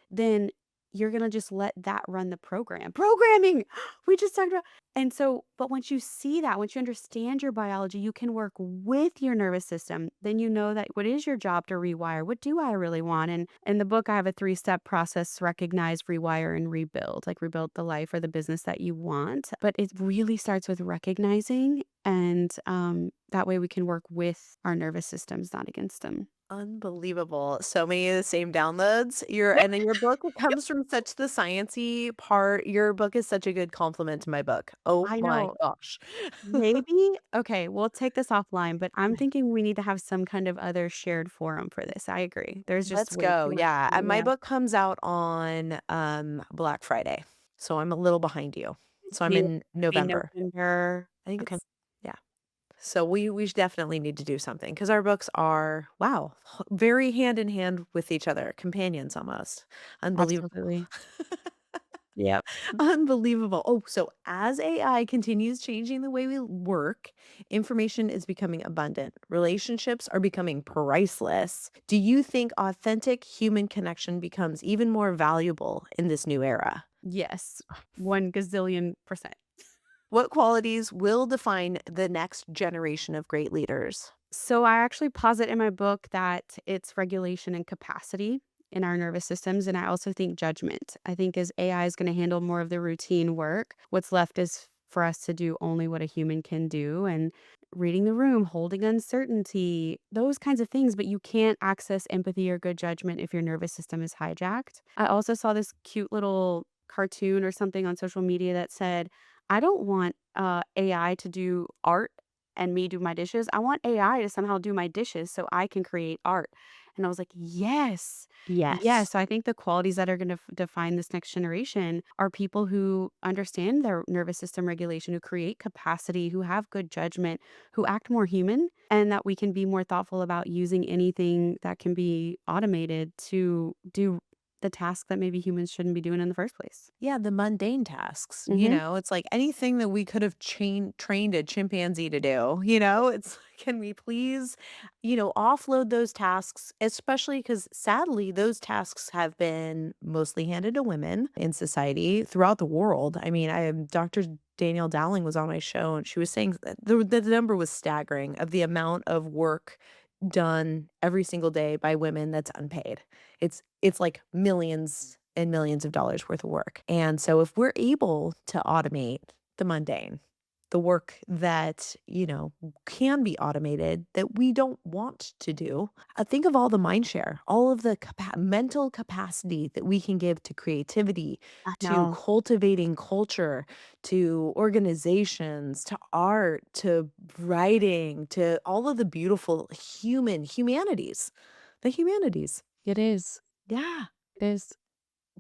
then you're gonna just let that run the program. Programming! We just talked about. And so, but once you see that, once you understand your biology, you can work with your nervous system. Then you know that what is your job to rewire? What do I really want? And in the book, I have a 3-step process: recognize, rewire, and rebuild. Like rebuild the life or the business that you want. But it really starts with recognizing, and that way we can work with our nervous systems, not against them.
Unbelievable. So many of the same downloads. Your book comes from such the sciencey part. Your book is such a good complement to my book. Oh
I
my
know.
gosh.
Maybe okay, we'll take this offline, but I'm thinking we need to have some kind of other shared forum for this. I agree. There's just
Let's
way
go.
too much.
Yeah. And my
Yeah.
book comes out on Black Friday. So I'm a little behind you. So I'm
Maybe
in
maybe
November.
November.
I think
Okay.
it's yeah. So we definitely need to do something because our books are wow, very hand in hand with each other, companions almost. Unbelievable.
Absolutely. Yep.
Unbelievable. Oh, so as AI continues changing the way we work, information is becoming abundant. Relationships are becoming priceless. Do you think authentic human connection becomes even more valuable in this new era?
Yes. 1 gazillion percent.
What qualities will define the next generation of great leaders?
So I actually posit in my book that it's regulation and capacity in our nervous systems. And I also think judgment. I think as AI is going to handle more of the routine work, what's left is for us to do only what a human can do. And reading the room, holding uncertainty, those kinds of things. But you can't access empathy or good judgment if your nervous system is hijacked. I also saw this cute little cartoon or something on social media that said, I don't want AI to do art and me do my dishes. I want AI to somehow do my dishes so I can create art. And I was like, yes, yes.
Yes.
So I think the qualities that are going to define this next generation are people who understand their nervous system regulation, who create capacity, who have good judgment, who act more human, and that we can be more thoughtful about using anything that can be automated to do the task that maybe humans shouldn't be doing in the first place.
Yeah, the mundane tasks,
Hmm.
it's like anything that we could have trained a chimpanzee to do, it's can we please, offload those tasks, especially because sadly, those tasks have been mostly handed to women in society throughout the world. I mean, Dr. Danielle Dowling was on my show and she was saying that the number was staggering of the amount of work done every single day by women that's unpaid. It's like millions and millions of dollars worth of work. And so if we're able to automate the mundane, the work that, can be automated that we don't want to do, think of all the mind share, all of the mental capacity that we can give to creativity,
I
to
know.
cultivating culture, to organizations, to art, to writing, to all of the beautiful humanities, the humanities.
It is.
Yeah.
It is.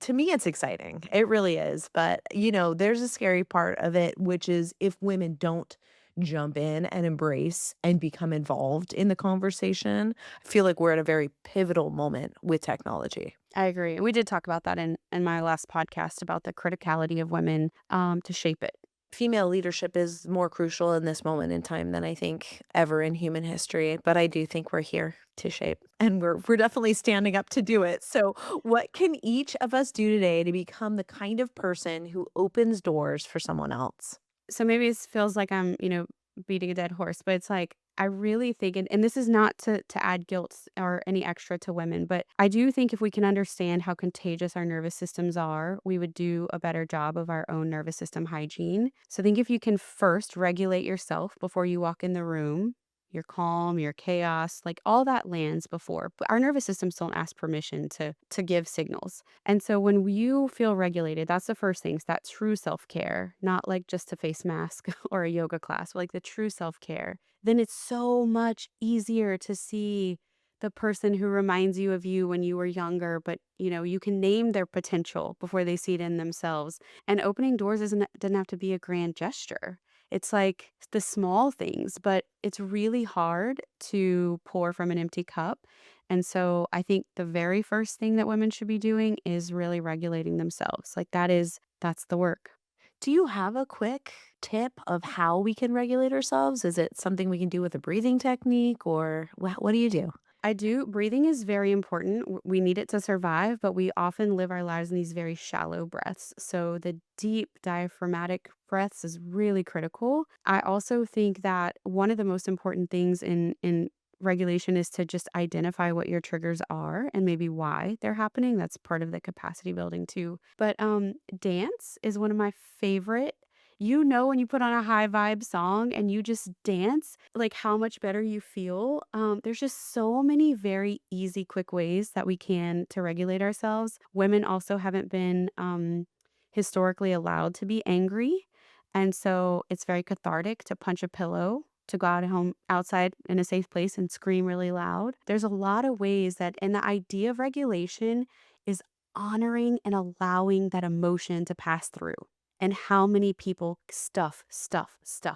To me, it's exciting. It really is. But, there's a scary part of it, which is if women don't jump in and embrace and become involved in the conversation, I feel like we're at a very pivotal moment with technology.
I agree. We did talk about that in my last podcast about the criticality of women to shape it.
Female leadership is more crucial in this moment in time than I think ever in human history, but I do think we're here to shape and we're definitely standing up to do it. So, what can each of us do today to become the kind of person who opens doors for someone else?
So maybe it feels like I'm, beating a dead horse, but it's like I really think, and this is not to add guilt or any extra to women, but I do think if we can understand how contagious our nervous systems are, we would do a better job of our own nervous system hygiene. So think if you can first regulate yourself before you walk in the room. Your calm, your chaos, like all that lands before. But our nervous systems don't ask permission to give signals. And so when you feel regulated, that's the first thing. It's that true self-care, not like just a face mask or a yoga class, but like the true self-care. Then it's so much easier to see the person who reminds you of you when you were younger, but you can name their potential before they see it in themselves. And opening doors doesn't have to be a grand gesture. It's like the small things, but it's really hard to pour from an empty cup. And so I think the very first thing that women should be doing is really regulating themselves. Like that's the work.
Do you have a quick tip of how we can regulate ourselves? Is it something we can do with a breathing technique or what do you do?
I do. Breathing is very important. We need it to survive, but we often live our lives in these very shallow breaths. So the deep diaphragmatic breaths is really critical. I also think that one of the most important things in regulation is to just identify what your triggers are and maybe why they're happening. That's part of the capacity building too. But dance is one of my favorite. When you put on a high vibe song and you just dance, like how much better you feel. There's just so many very easy, quick ways that we can to regulate ourselves. Women also haven't been historically allowed to be angry. And so it's very cathartic to punch a pillow, to go out home outside in a safe place and scream really loud. There's a lot of ways that, and the idea of regulation is honoring and allowing that emotion to pass through. And how many people stuff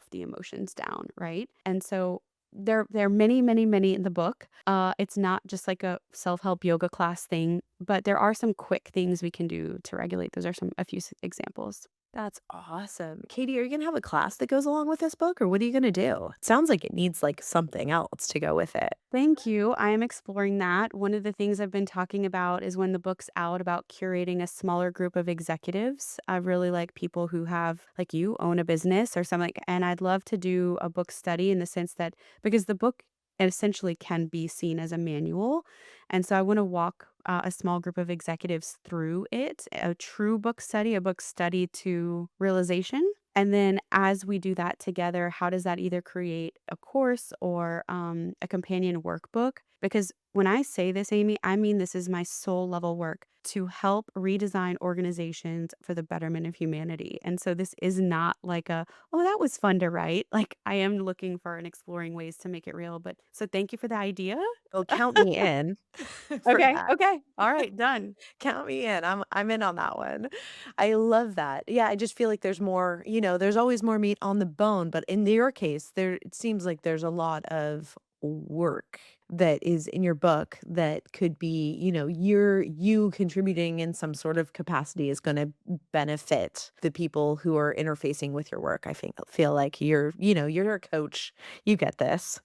the emotions down, right? And so there are many, many, many in the book. It's not just like a self-help yoga class thing, but there are some quick things we can do to regulate. Those are a few examples.
That's awesome. Katie, are you gonna have a class that goes along with this book, or what are you gonna do? It sounds like it needs, like, something else to go with it.
Thank you. I am exploring that. One of the things I've been talking about is when the book's out about curating a smaller group of executives. I really like people who have, like you, own a business or something. And I'd love to do a book study in the sense that because the book essentially can be seen as a manual. And so I want to walk a small group of executives through it, a true book study, a book study to realization. And then as we do that together, how does that either create a course or a companion workbook? Because when I say this, Amy, I mean this is my soul level work to help redesign organizations for the betterment of humanity. And so this is not like oh, that was fun to write. Like I am looking for and exploring ways to make it real. But so thank you for the idea.
Well, count me in for
Okay.
that.
Okay. All right. Done.
Count me in. I'm in on that one. I love that. Yeah, I just feel like there's more, there's always more meat on the bone, but in your case, it seems like there's a lot of work that is in your book that could be, you contributing in some sort of capacity is going to benefit the people who are interfacing with your work. I feel like you're a coach. You get this,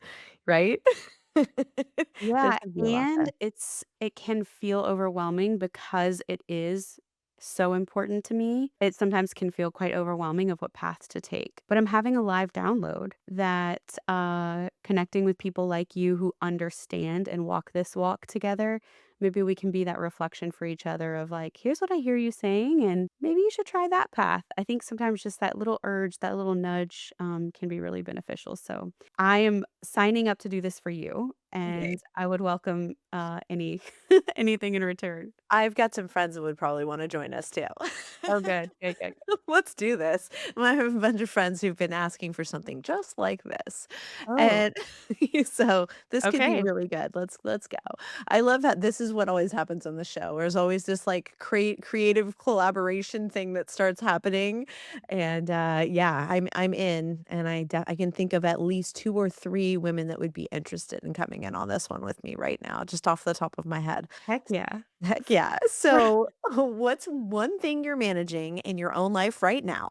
right? This
Yeah,
would be a lot
and
fun.
it can feel overwhelming because it is so important to me. It sometimes can feel quite overwhelming of what path to take. But I'm having a live download that connecting with people like you who understand and walk this walk together, maybe we can be that reflection for each other of like, here's what I hear you saying, and maybe you should try that path. I think sometimes just that little urge, that little nudge can be really beneficial. So I am signing up to do this for you,
Great.
and I would welcome, any anything in return.
I've got some friends that would probably wanna join us too.
Oh, good. Good, good, good.
Let's do this. I have a bunch of friends who've been asking for something just like this,
Oh,
and so this could be
okay.
really good. Let's go. I love that this is what always happens on the show. There's always this, like, creative collaboration thing that starts happening, and, yeah, I'm in, and I can think of at least 2 or 3 women that would be interested in coming in on this one with me right now, just off the top of my head.
Heck yeah.
Heck yeah. So, what's one thing you're managing in your own life right now?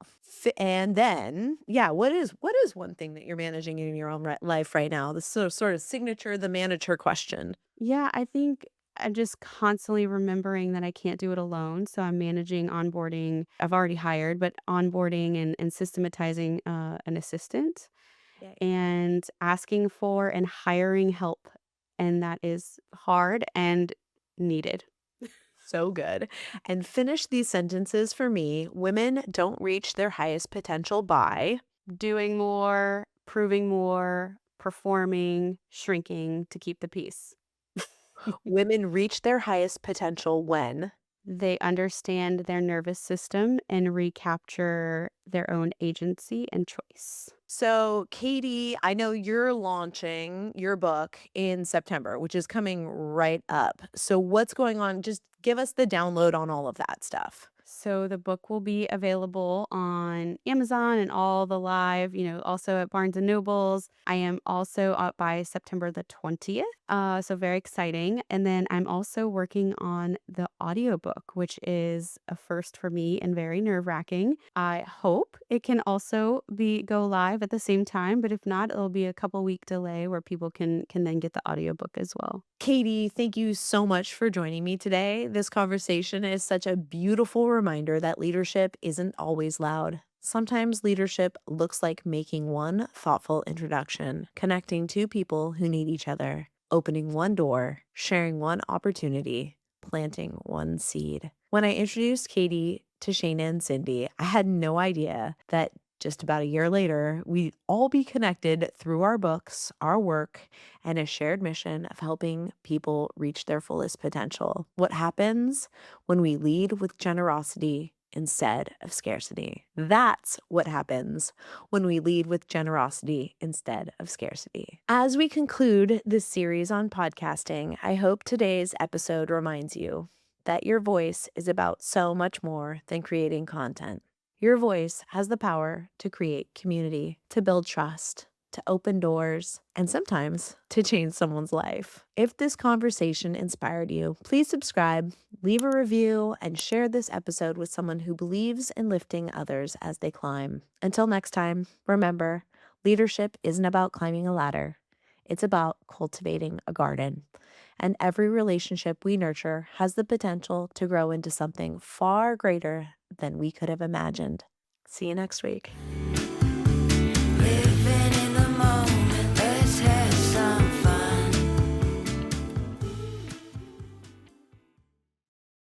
And then, yeah, what is one thing that you're managing in your own life right now? The sort of signature, the manager question.
Yeah, I think I'm just constantly remembering that I can't do it alone, so I'm managing onboarding. I've already hired, but onboarding and systematizing, an assistant
Yay.
and asking for and hiring help, and that is hard and needed.
So good. And finish these sentences for me. Women don't reach their highest potential by.
Doing more, proving more, performing, shrinking to keep the peace.
Women reach their highest potential when.
They understand their nervous system and recapture their own agency and choice.
So, Katie, I know you're launching your book in September, which is coming right up. So, what's going on? Just give us the download on all of that stuff.
So the book will be available on Amazon and all the live, also at Barnes and Nobles. I am also up by September the 20th. So very exciting. And then I'm also working on the audiobook, which is a first for me and very nerve-wracking. I hope it can also be go live at the same time, but if not, it'll be a couple week delay where people can then get the audiobook as well.
Katie, thank you so much for joining me today. This conversation is such a beautiful reminder that leadership isn't always loud. Sometimes leadership looks like making one thoughtful introduction, connecting two people who need each other, opening one door, sharing one opportunity, planting one seed. When I introduced Katie to Shayna and Cindy, I had no idea that just about a year later, we'd all be connected through our books, our work, and a shared mission of helping people reach their fullest potential. What happens when we lead with generosity instead of scarcity? That's what happens when we lead with generosity instead of scarcity. As we conclude this series on podcasting, I hope today's episode reminds you that your voice is about so much more than creating content. Your voice has the power to create community, to build trust, to open doors, and sometimes to change someone's life. If this conversation inspired you, please subscribe, leave a review, and share this episode with someone who believes in lifting others as they climb. Until next time, remember, leadership isn't about climbing a ladder. It's about cultivating a garden. And every relationship we nurture has the potential to grow into something far greater than we could have imagined. See you next week.